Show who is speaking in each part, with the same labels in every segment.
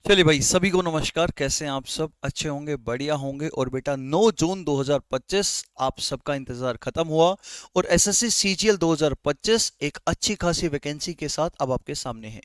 Speaker 1: चलिए भाई, सभी को नमस्कार। कैसे हैं आप सब? अच्छे होंगे, बढ़िया होंगे। और बेटा 9 जून 2025 आप सबका इंतजार खत्म हुआ और एसएससी सीजीएल 2025 एक अच्छी खासी वैकेंसी के साथ अब आपके सामने है।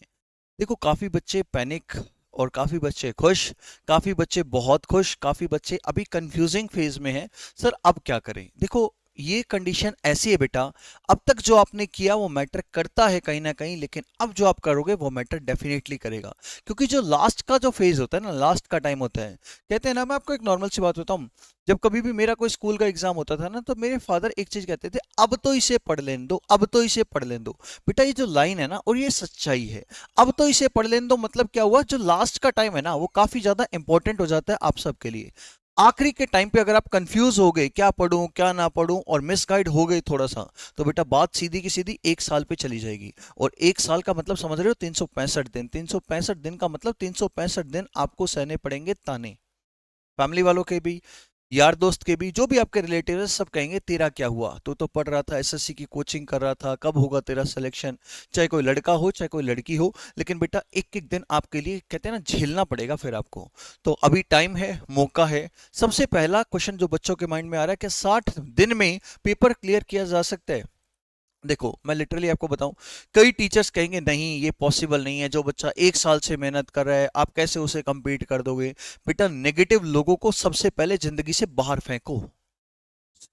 Speaker 1: देखो, काफी बच्चे पैनिक और काफी बच्चे खुश, काफी बच्चे बहुत खुश, काफी बच्चे अभी कंफ्यूजिंग फेज में हैं। सर अब क्या करें? देखो, ये कंडीशन ऐसी है बेटा, अब तक जो आपने किया वो मैटर करता है कहीं ना कहीं, लेकिन अब जो आप करोगे वो मैटर डेफिनेटली करेगा। क्योंकि जो लास्ट का जो फेज होता है ना, लास्ट का टाइम होता है, कहते हैं ना, मैं आपको एक नॉर्मल सी बात बताऊं। जब कभी भी मेरा कोई स्कूल का एग्जाम होता था ना, तो मेरे फादर एक चीज कहते थे, अब तो इसे पढ़ लेने दो, अब तो इसे पढ़ लेने दो। बेटा ये जो लाइन है ना, और ये सच्चाई है, अब तो इसे पढ़ लेने दो, मतलब क्या हुआ, जो लास्ट का टाइम है ना वो काफी ज्यादा इंपॉर्टेंट हो जाता है आप सबके लिए। आखिरी के टाइम पे अगर आप कंफ्यूज हो गए क्या पढ़ूं क्या ना पढ़ूं और मिसगाइड हो गए थोड़ा सा, तो बेटा बात सीधी की सीधी 1 साल पे चली जाएगी। और 1 साल का मतलब समझ रहे हो? 365 दिन। 365 दिन का मतलब 365 दिन आपको सहने पड़ेंगे ताने। फैमिली वालों के भी, यार दोस्त के भी, जो भी आपके रिलेटिव है, सब कहेंगे तेरा क्या हुआ, तू तो पढ़ रहा था, एसएससी की कोचिंग कर रहा था, कब होगा तेरा सिलेक्शन। चाहे कोई लड़का हो चाहे कोई लड़की हो, लेकिन बेटा एक एक दिन आपके लिए, कहते हैं ना, झेलना पड़ेगा फिर आपको। तो अभी टाइम है, मौका है। सबसे पहला क्वेश्चन जो बच्चों के माइंड में आ रहा है कि 60 दिन में पेपर क्लियर किया जा सकता है। देखो, मैं लिटरली आपको बताऊं, कई टीचर्स कहेंगे नहीं ये पॉसिबल नहीं है, जो बच्चा 1 साल से मेहनत कर रहा है आप कैसे उसे कंप्लीट कर दोगे? बेटा नेगेटिव लोगों को सबसे पहले जिंदगी से बाहर फेंको।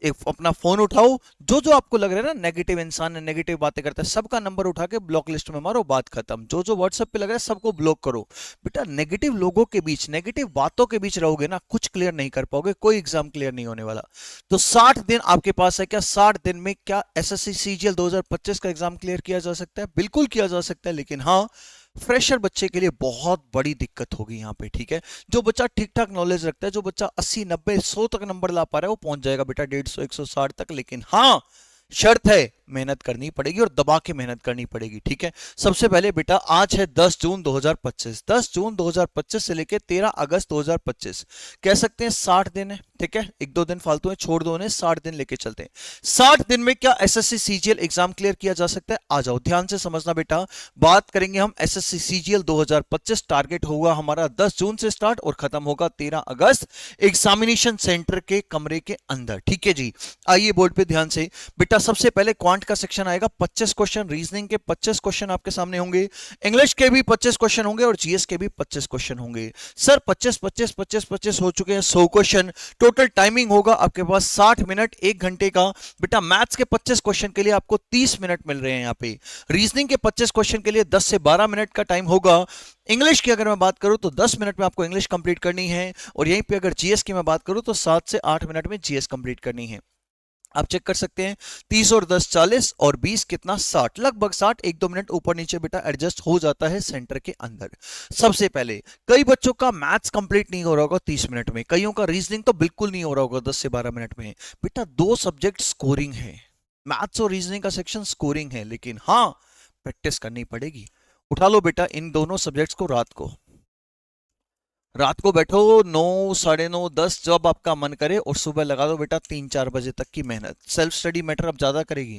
Speaker 1: एक अपना फोन उठाओ, जो जो आपको लग रहा है ना नेगेटिव इंसान है, नेगेटिव बातें करता है, सबका नंबर उठा के ब्लॉक लिस्ट में मारो, बात खत्म। जो जो व्हाट्सएप पे लग रहा है सबको ब्लॉक करो। बेटा नेगेटिव लोगों के बीच, नेगेटिव बातों के बीच रहोगे ना, कुछ क्लियर नहीं कर पाओगे, कोई एग्जाम क्लियर नहीं होने वाला। तो 60 दिन आपके पास है। क्या 60 दिन में क्या एसएससी सीजीएल 2025 का एग्जाम क्लियर किया जा सकता है? बिल्कुल किया जा सकता है, लेकिन हाँ, फ्रेशर बच्चे के लिए बहुत बड़ी दिक्कत होगी यहाँ पे, ठीक है। जो बच्चा ठीक ठाक नॉलेज रखता है, जो बच्चा 80 90 100 तक नंबर ला पा रहा है, वो पहुंच जाएगा बेटा 150 160 तक। लेकिन हाँ, शर्त है, मेहनत करनी पड़ेगी और दबा के मेहनत करनी पड़ेगी, ठीक है। सबसे पहले बेटा, आज है 10 जून 2025। 10 जून 2025 से लेके 13 अगस्त 2025, कह सकते हैं 60 दिन है, ठीक है। एक दो दिन फालतू है, छोड़ दो उन्हें, 60 दिन लेके चलते हैं। 60 दिन में क्या एसएससी सीजीएल एग्जाम क्लियर किया जा सकता है? आ जाओ, ध्यान से समझना बेटा। बात करेंगे हम एसएससी सीजीएल 2025। टारगेट होगा हमारा 10 जून से स्टार्ट और खत्म होगा 13 अगस्त, एग्जामिनेशन सेंटर के कमरे के अंदर, ठीक है जी। आइए बोर्ड पे ध्यान से। बेटा सबसे पहले क्वांट का सेक्शन आएगा, 25 क्वेश्चन, रीजनिंग के 25 क्वेश्चन आपके सामने होंगे, इंग्लिश के भी 25 क्वेश्चन होंगे और जीएस के भी 25 क्वेश्चन होंगे। सर 25 25 25 25 हो चुके हैं 100 क्वेश्चन। टोटल टाइमिंग होगा आपके पास 60 मिनट, 1 घंटे का। बेटा मैथ्स के 25 क्वेश्चन के लिए आपको 30 मिनट मिल रहे हैं यहाँ पे। रीजनिंग के 25 क्वेश्चन के लिए 10 से 12 मिनट का टाइम होगा। इंग्लिश की अगर मैं बात करूं तो 10 मिनट में आपको इंग्लिश कंप्लीट करनी है। और यहीं पे अगर जीएस की मैं बात करूं तो 7 से 8 मिनट में जीएस कंप्लीट करनी है। आप चेक कर सकते हैं, 30 और 10 40 और 20 कितना, 60, लगभग 60। एक दो मिनट ऊपर नीचे बेटा एडजस्ट हो जाता है सेंटर के अंदर। सबसे पहले, कई बच्चों का मैथ्स कंप्लीट नहीं हो रहा होगा 30 मिनट में, कईयों का रीजनिंग तो बिल्कुल नहीं हो रहा होगा 10 से 12 मिनट में। बेटा दो सब्जेक्ट स्कोरिंग है, मैथ्स और रीजनिंग का सेक्शन स्कोरिंग है, लेकिन हाँ, प्रैक्टिस करनी पड़ेगी। उठा लो बेटा इन दोनों सब्जेक्ट्स को, रात को बैठो, 9 9:30 10 जब आपका मन करे, और सुबह लगा दो बेटा 3 4 बजे तक की मेहनत। सेल्फ स्टडी मैटर अब ज्यादा करेगी,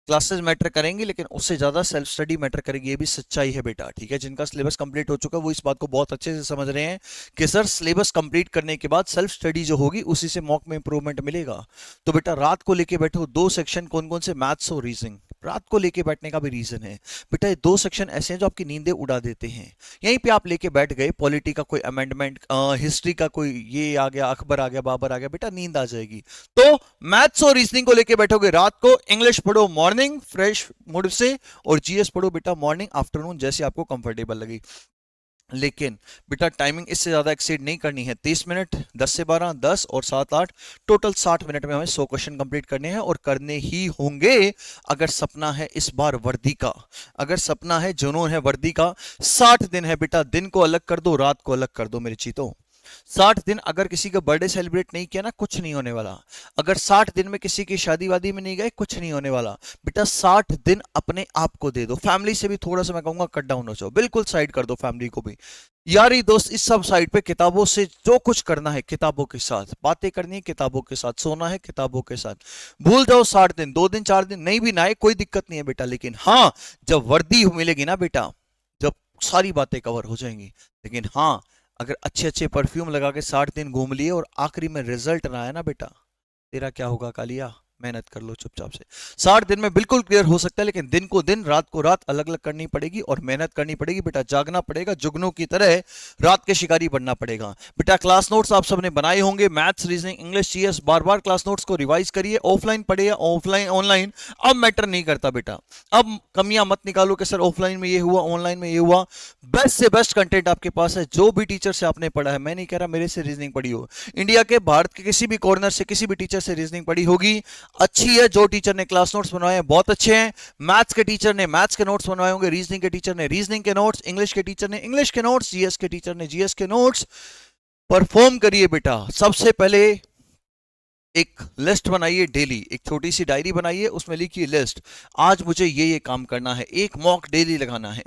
Speaker 1: क्लासेस मैटर करेंगी, लेकिन उससे ज्यादा सेल्फ स्टडी मैटर करेगी, ये भी सच्चाई है बेटा, ठीक है। जिनका सिलेबस कंप्लीट हो चुका है वो इस बात को बहुत अच्छे से समझ रहे हैं कि सर सिलेबस कंप्लीट करने के बाद सेल्फ स्टडी जो होगी उसी से मॉक में इंप्रूवमेंट मिलेगा। तो बेटा रात को लेके बैठो दो सेक्शन, कौन कौन से? मैथ्स और रीजनिंग। रात को लेके बैठने का भी रीजन है बेटा, ये दो सेक्शन ऐसे हैं जो आपकी नींदें उड़ा देते हैं। यहीं पे आप लेके बैठ गए, पॉलिटी का कोई अमेंडमेंट, हिस्ट्री का कोई ये आ गया, अकबर आ गया, बाबर आ गया, बेटा नींद आ जाएगी। तो मैथ्स और रीजनिंग को लेके बैठोगे रात को, इंग्लिश पढ़ो मॉर्निंग फ्रेश मूड से, और जीएस पढ़ो बेटा मॉर्निंग आफ्टरनून, जैसे आपको कंफर्टेबल लगे। लेकिन बेटा टाइमिंग इससे ज्यादा एक्सीड नहीं करनी है। 30 मिनट, 10 से 12, 10 और 7 8, टोटल 60 मिनट में हमें 100 क्वेश्चन कंप्लीट करने हैं, और करने ही होंगे अगर सपना है इस बार वर्दी का, अगर सपना है, जुनून है वर्दी का। 60 दिन है बेटा, दिन को अलग कर दो, रात को अलग कर दो मेरे चीतों। 60 दिन अगर किसी का बर्थडे सेलिब्रेट नहीं किया ना, कुछ नहीं होने वाला। अगर 60 दिन में किसी की शादी वादी में नहीं गए, कुछ नहीं होने वाला। बेटा 60 दिन अपने आप को दे दो, फैमिली से भी थोड़ा सा मैं कहूंगा कट डाउन हो जाओ, बिल्कुल साइड कर दो फैमिली को भी, यारी दोस्त इस सब साइड पे, किताबों से जो कुछ करना है किताबों के साथ, बातें करनी है किताबों के साथ, सोना है किताबों के साथ। भूल जाओ 60 दिन, 2 दिन 4 दिन नहीं भी ना आए कोई दिक्कत नहीं है बेटा, लेकिन हाँ, जब वर्दी मिलेगी ना बेटा, जब सारी बातें कवर हो जाएंगी। लेकिन हाँ, अगर अच्छे अच्छे परफ्यूम लगा के 60 दिन घूम लिए और आखिरी में रिजल्ट ना आया ना बेटा, तेरा क्या होगा कालिया? मेहनत कर लो चुपचाप से। 60 दिन में बिल्कुल क्लियर हो सकता है, लेकिन दिन को दिन, रात को रात अलग अलग करनी पड़ेगी और मेहनत करनी पड़ेगी बेटा। जागना पड़ेगा, जुगनू की तरह रात के शिकारी बनना पड़ेगा बेटा। क्लास नोट्स आप सबने बनाए होंगे, मैथ्स, रीजनिंग, इंग्लिश, जीएस। बार बार क्लास नोट्स को रिवाइज करिए। ऑफलाइन पढ़े या ऑफलाइन ऑनलाइन अब मैटर नहीं करता बेटा। अब कमियां मत निकालो कि सर ऑफलाइन में ये हुआ, ऑनलाइन में ये हुआ। बेस्ट से बेस्ट कंटेंट आपके पास है। जो भी टीचर से आपने पढ़ा है, मैं नहीं कह रहा मेरे से रीजनिंग पढ़ी हो, इंडिया के, भारत के किसी भी कॉर्नर से किसी भी टीचर से रीजनिंग पढ़ी होगी, अच्छी है। जो टीचर ने क्लास नोट्स बनवाए हैं बहुत अच्छे हैं। मैथ्स के टीचर ने मैथ्स के नोट्स बनवाए होंगे, रीजनिंग के टीचर ने रीजनिंग के नोट्स, इंग्लिश के टीचर ने इंग्लिश के नोट्स, जीएस के टीचर ने जीएस के नोट्स। परफॉर्म करिए बेटा। सबसे पहले एक लिस्ट बनाइए डेली, एक छोटी सी डायरी बनाइए, उसमें लिखिए लिस्ट, आज मुझे ये काम करना है। एक मॉक डेली लगाना है,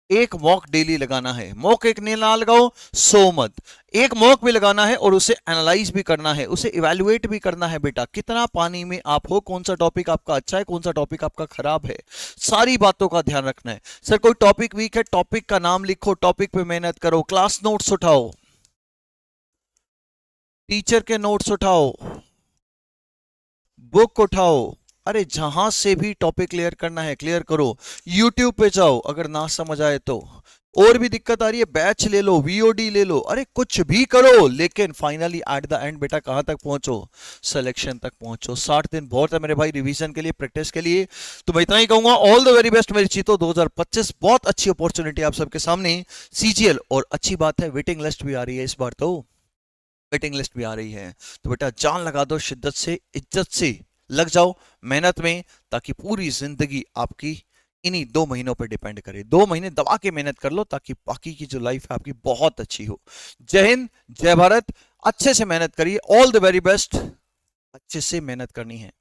Speaker 1: एक मॉक डेली लगाना है। मॉक एक नहीं ना लगाओ, सो मत, एक मॉक भी लगाना है और उसे एनालाइज भी करना है, उसे इवैल्यूएट भी करना है बेटा। कितना पानी में आप हो, कौन सा टॉपिक आपका अच्छा है, कौन सा टॉपिक आपका खराब है, सारी बातों का ध्यान रखना है। सर कोई टॉपिक वीक है, टॉपिक का नाम लिखो, टॉपिक पे मेहनत करो। क्लास नोट्स उठाओ, टीचर के नोट्स उठाओ, बुक उठाओ। अरे जहां से भी टॉपिक क्लियर करना है क्लियर करो। यूट्यूब पे जाओ, अगर ना समझ आए तो। और भी दिक्कत आ रही है, बैच ले लो, वीओडी ले लो, अरे कुछ भी करो, लेकिन फाइनली एट द एंड बेटा कहां तक पहुंचो? सिलेक्शन तक पहुंचो। 60 दिन बहुत है मेरे भाई रिवीजन के लिए, प्रैक्टिस के लिए। तो मैं इतना ही कहूंगा, ऑल द वेरी बेस्ट मेरी चीतो। 2025 बहुत अच्छी अपॉर्चुनिटी आप सबके सामने, सीजीएल। और अच्छी बात है, वेटिंग लिस्ट भी आ रही है इस बार, तो वेटिंग लिस्ट भी आ रही है। तो बेटा जान लगा दो, शिद्दत से, इज्जत से लग जाओ मेहनत में, ताकि पूरी जिंदगी आपकी इन्हीं 2 महीनों पर डिपेंड करे। 2 महीने दबा के मेहनत कर लो, ताकि बाकी की जो लाइफ है आपकी बहुत अच्छी हो। जय हिंद, जय भारत। अच्छे से मेहनत करिए, ऑल द वेरी बेस्ट। अच्छे से मेहनत करनी है।